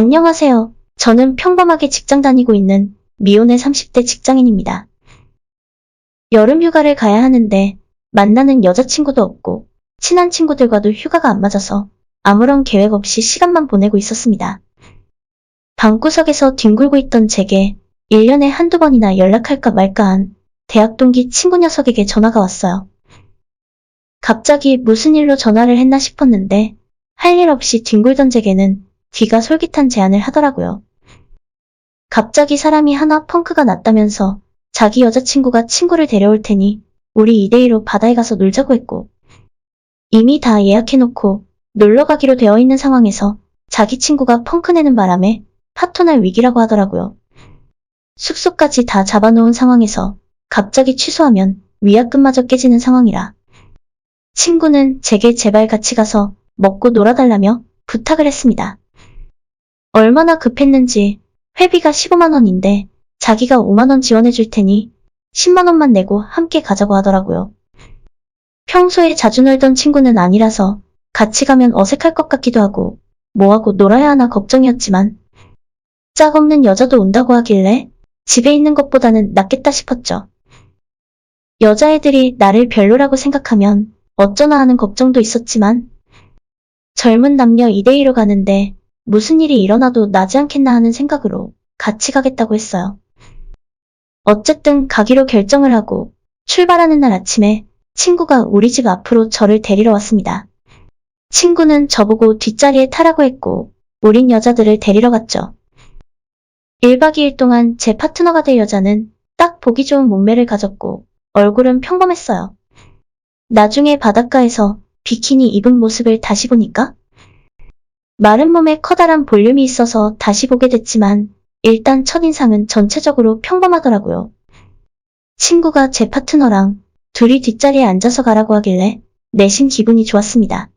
안녕하세요. 저는 평범하게 직장 다니고 있는 미혼의 30대 직장인입니다. 여름 휴가를 가야 하는데 만나는 여자친구도 없고 친한 친구들과도 휴가가 안 맞아서 아무런 계획 없이 시간만 보내고 있었습니다. 방구석에서 뒹굴고 있던 제게 1년에 한두 번이나 연락할까 말까한 대학 동기 친구 녀석에게 전화가 왔어요. 갑자기 무슨 일로 전화를 했나 싶었는데 할 일 없이 뒹굴던 제게는 귀가 솔깃한 제안을 하더라고요. 갑자기 사람이 하나 펑크가 났다면서 자기 여자친구가 친구를 데려올 테니 우리 2대2로 바다에 가서 놀자고 했고, 이미 다 예약해놓고 놀러 가기로 되어 있는 상황에서 자기 친구가 펑크 내는 바람에 파토날 위기라고 하더라고요. 숙소까지 다 잡아놓은 상황에서 갑자기 취소하면 위약금마저 깨지는 상황이라 친구는 제게 제발 같이 가서 먹고 놀아달라며 부탁을 했습니다. 얼마나 급했는지 회비가 15만 원인데 자기가 5만 원 지원해 줄 테니 10만 원만 내고 함께 가자고 하더라고요. 평소에 자주 놀던 친구는 아니라서 같이 가면 어색할 것 같기도 하고 뭐하고 놀아야 하나 걱정이었지만 짝 없는 여자도 온다고 하길래 집에 있는 것보다는 낫겠다 싶었죠. 여자애들이 나를 별로라고 생각하면 어쩌나 하는 걱정도 있었지만 젊은 남녀 2대2로 가는데 무슨 일이 일어나도 나지 않겠나 하는 생각으로 같이 가겠다고 했어요. 어쨌든 가기로 결정을 하고 출발하는 날 아침에 친구가 우리 집 앞으로 저를 데리러 왔습니다. 친구는 저보고 뒷자리에 타라고 했고 우린 여자들을 데리러 갔죠. 1박 2일 동안 제 파트너가 될 여자는 딱 보기 좋은 몸매를 가졌고 얼굴은 평범했어요. 나중에 바닷가에서 비키니 입은 모습을 다시 보니까 마른 몸에 커다란 볼륨이 있어서 다시 보게 됐지만 일단 첫인상은 전체적으로 평범하더라고요. 친구가 제 파트너랑 둘이 뒷자리에 앉아서 가라고 하길래 내심 기분이 좋았습니다.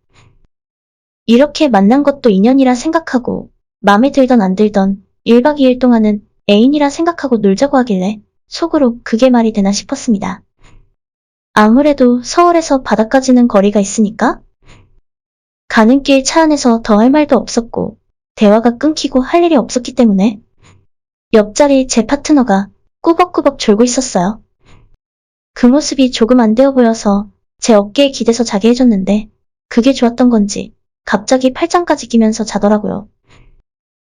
이렇게 만난 것도 인연이라 생각하고 맘에 들던 안 들던 1박 2일 동안은 애인이라 생각하고 놀자고 하길래 속으로 그게 말이 되나 싶었습니다. 아무래도 서울에서 바다까지는 거리가 있으니까 가는 길 차 안에서 더 할 말도 없었고 대화가 끊기고 할 일이 없었기 때문에 옆자리 제 파트너가 꾸벅꾸벅 졸고 있었어요. 그 모습이 조금 안 되어 보여서 제 어깨에 기대서 자게 해줬는데 그게 좋았던 건지 갑자기 팔짱까지 끼면서 자더라고요.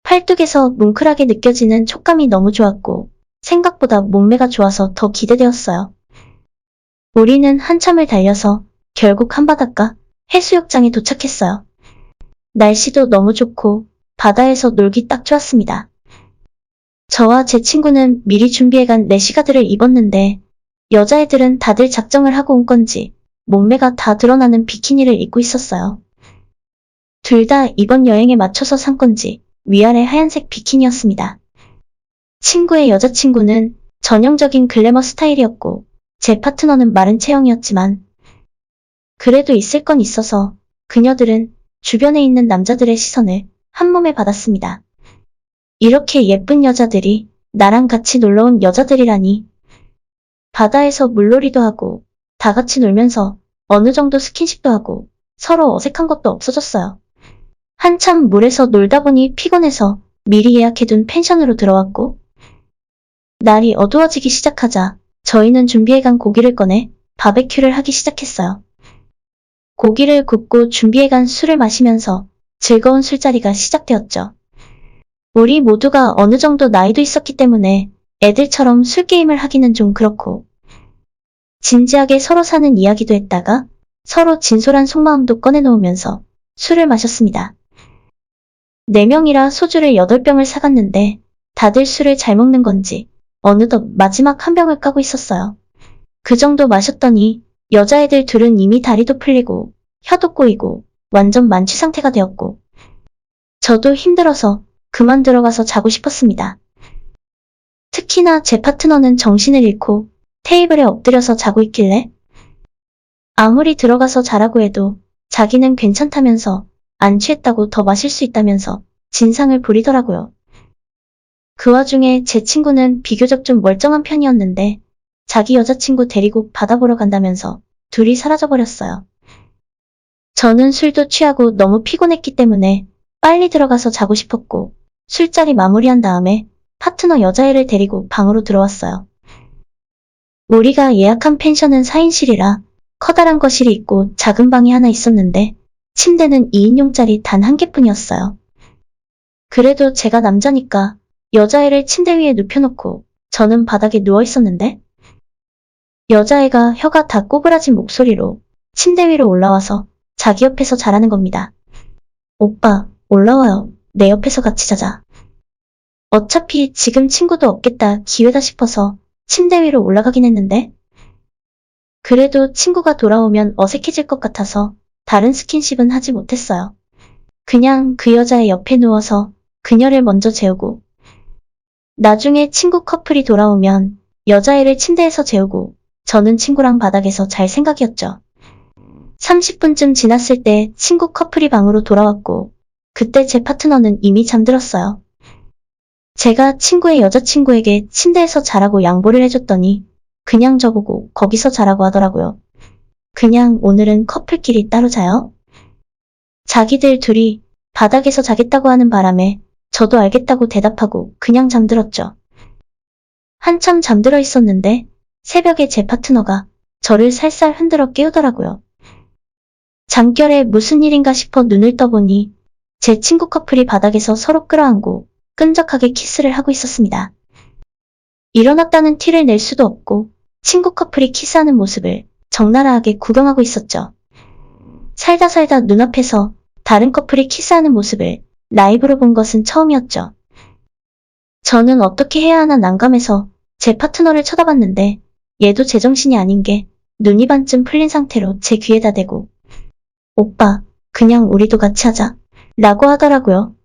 팔뚝에서 뭉클하게 느껴지는 촉감이 너무 좋았고 생각보다 몸매가 좋아서 더 기대되었어요. 우리는 한참을 달려서 결국 한바닷가 해수욕장에 도착했어요. 날씨도 너무 좋고 바다에서 놀기 딱 좋았습니다. 저와 제 친구는 미리 준비해간 내시가드를 입었는데 여자애들은 다들 작정을 하고 온 건지 몸매가 다 드러나는 비키니를 입고 있었어요. 둘 다 이번 여행에 맞춰서 산 건지 위아래 하얀색 비키니였습니다. 친구의 여자친구는 전형적인 글래머 스타일이었고 제 파트너는 마른 체형이었지만 그래도 있을 건 있어서 그녀들은 주변에 있는 남자들의 시선을 한몸에 받았습니다. 이렇게 예쁜 여자들이 나랑 같이 놀러온 여자들이라니. 바다에서 물놀이도 하고 다 같이 놀면서 어느 정도 스킨십도 하고 서로 어색한 것도 없어졌어요. 한참 물에서 놀다 보니 피곤해서 미리 예약해둔 펜션으로 들어왔고 날이 어두워지기 시작하자 저희는 준비해간 고기를 꺼내 바베큐를 하기 시작했어요. 고기를 굽고 준비해간 술을 마시면서 즐거운 술자리가 시작되었죠. 우리 모두가 어느 정도 나이도 있었기 때문에 애들처럼 술게임을 하기는 좀 그렇고 진지하게 서로 사는 이야기도 했다가 서로 진솔한 속마음도 꺼내놓으면서 술을 마셨습니다. 4명이라 소주를 8병을 사갔는데 다들 술을 잘 먹는 건지 어느덧 마지막 한 병을 까고 있었어요. 그 정도 마셨더니 여자애들 둘은 이미 다리도 풀리고 혀도 꼬이고 완전 만취 상태가 되었고 저도 힘들어서 그만 들어가서 자고 싶었습니다. 특히나 제 파트너는 정신을 잃고 테이블에 엎드려서 자고 있길래 아무리 들어가서 자라고 해도 자기는 괜찮다면서 안 취했다고 더 마실 수 있다면서 진상을 부리더라고요. 그 와중에 제 친구는 비교적 좀 멀쩡한 편이었는데 자기 여자친구 데리고 바다 보러 간다면서 둘이 사라져버렸어요. 저는 술도 취하고 너무 피곤했기 때문에 빨리 들어가서 자고 싶었고 술자리 마무리한 다음에 파트너 여자애를 데리고 방으로 들어왔어요. 우리가 예약한 펜션은 4인실이라 커다란 거실이 있고 작은 방이 하나 있었는데 침대는 2인용짜리 단 한 개뿐이었어요. 그래도 제가 남자니까 여자애를 침대 위에 눕혀놓고 저는 바닥에 누워 있었는데 여자애가 혀가 다 꼬부라진 목소리로 침대 위로 올라와서 자기 옆에서 자라는 겁니다. 오빠, 올라와요. 내 옆에서 같이 자자. 어차피 지금 친구도 없겠다 기회다 싶어서 침대 위로 올라가긴 했는데 그래도 친구가 돌아오면 어색해질 것 같아서 다른 스킨십은 하지 못했어요. 그냥 그 여자의 옆에 누워서 그녀를 먼저 재우고 나중에 친구 커플이 돌아오면 여자애를 침대에서 재우고 저는 친구랑 바닥에서 잘 생각이었죠. 30분쯤 지났을 때 친구 커플이 방으로 돌아왔고 그때 제 파트너는 이미 잠들었어요. 제가 친구의 여자친구에게 침대에서 자라고 양보를 해줬더니 그냥 저보고 거기서 자라고 하더라고요. 그냥 오늘은 커플끼리 따로 자요? 자기들 둘이 바닥에서 자겠다고 하는 바람에 저도 알겠다고 대답하고 그냥 잠들었죠. 한참 잠들어 있었는데 새벽에 제 파트너가 저를 살살 흔들어 깨우더라고요. 잠결에 무슨 일인가 싶어 눈을 떠보니 제 친구 커플이 바닥에서 서로 끌어안고 끈적하게 키스를 하고 있었습니다. 일어났다는 티를 낼 수도 없고 친구 커플이 키스하는 모습을 적나라하게 구경하고 있었죠. 살다 눈앞에서 다른 커플이 키스하는 모습을 라이브로 본 것은 처음이었죠. 저는 어떻게 해야 하나 난감해서 제 파트너를 쳐다봤는데 얘도 제정신이 아닌 게 눈이 반쯤 풀린 상태로 제 귀에다 대고 오빠, 그냥 우리도 같이 하자 라고 하더라고요.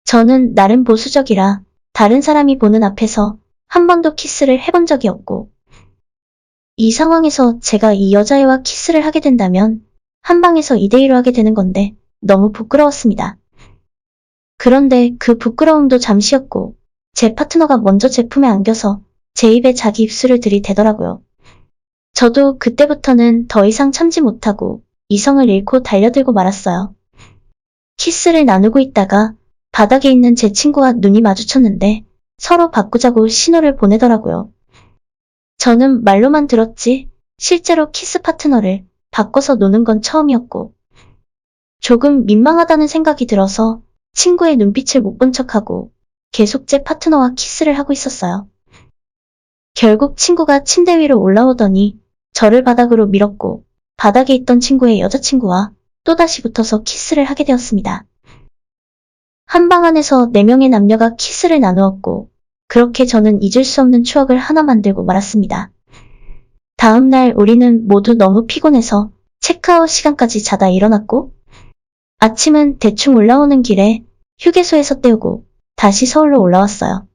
저는 나름 보수적이라 다른 사람이 보는 앞에서 한 번도 키스를 해본 적이 없고 이 상황에서 제가 이 여자애와 키스를 하게 된다면 한 방에서 2대1로 하게 되는 건데 너무 부끄러웠습니다. 그런데 그 부끄러움도 잠시였고 제 파트너가 먼저 제 품에 안겨서 제 입에 자기 입술을 들이대더라고요. 저도 그때부터는 더 이상 참지 못하고 이성을 잃고 달려들고 말았어요. 키스를 나누고 있다가 바닥에 있는 제 친구와 눈이 마주쳤는데 서로 바꾸자고 신호를 보내더라고요. 저는 말로만 들었지 실제로 키스 파트너를 바꿔서 노는 건 처음이었고 조금 민망하다는 생각이 들어서 친구의 눈빛을 못 본 척하고 계속 제 파트너와 키스를 하고 있었어요. 결국 친구가 침대 위로 올라오더니 저를 바닥으로 밀었고 바닥에 있던 친구의 여자친구와 또다시 붙어서 키스를 하게 되었습니다. 한 방 안에서 4명의 남녀가 키스를 나누었고 그렇게 저는 잊을 수 없는 추억을 하나 만들고 말았습니다. 다음 날 우리는 모두 너무 피곤해서 체크아웃 시간까지 자다 일어났고 아침은 대충 올라오는 길에 휴게소에서 때우고 다시 서울로 올라왔어요.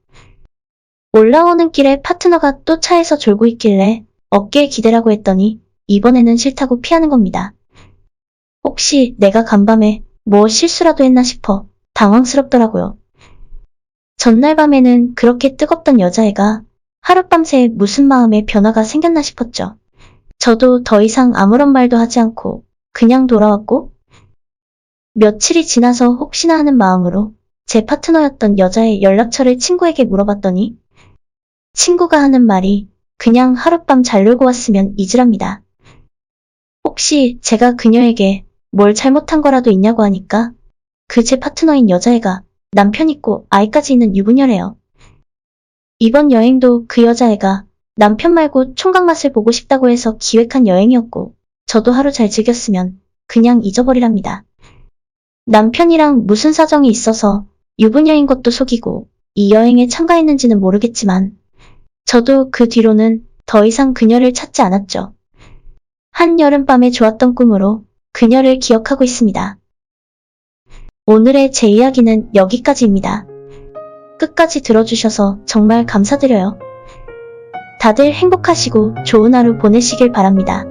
올라오는 길에 파트너가 또 차에서 졸고 있길래 어깨에 기대라고 했더니 이번에는 싫다고 피하는 겁니다. 혹시 내가 간밤에 뭐 실수라도 했나 싶어 당황스럽더라고요. 전날 밤에는 그렇게 뜨겁던 여자애가 하룻밤새 무슨 마음의 변화가 생겼나 싶었죠. 저도 더 이상 아무런 말도 하지 않고 그냥 돌아왔고 며칠이 지나서 혹시나 하는 마음으로 제 파트너였던 여자의 연락처를 친구에게 물어봤더니 친구가 하는 말이 그냥 하룻밤 잘 놀고 왔으면 잊으랍니다. 혹시 제가 그녀에게 뭘 잘못한 거라도 있냐고 하니까 그 제 파트너인 여자애가 남편 있고 아이까지 있는 유부녀래요. 이번 여행도 그 여자애가 남편 말고 총각 맛을 보고 싶다고 해서 기획한 여행이었고 저도 하루 잘 즐겼으면 그냥 잊어버리랍니다. 남편이랑 무슨 사정이 있어서 유부녀인 것도 속이고 이 여행에 참가했는지는 모르겠지만 저도 그 뒤로는 더 이상 그녀를 찾지 않았죠. 한여름밤에 좋았던 꿈으로 그녀를 기억하고 있습니다. 오늘의 제 이야기는 여기까지입니다. 끝까지 들어주셔서 정말 감사드려요. 다들 행복하시고 좋은 하루 보내시길 바랍니다.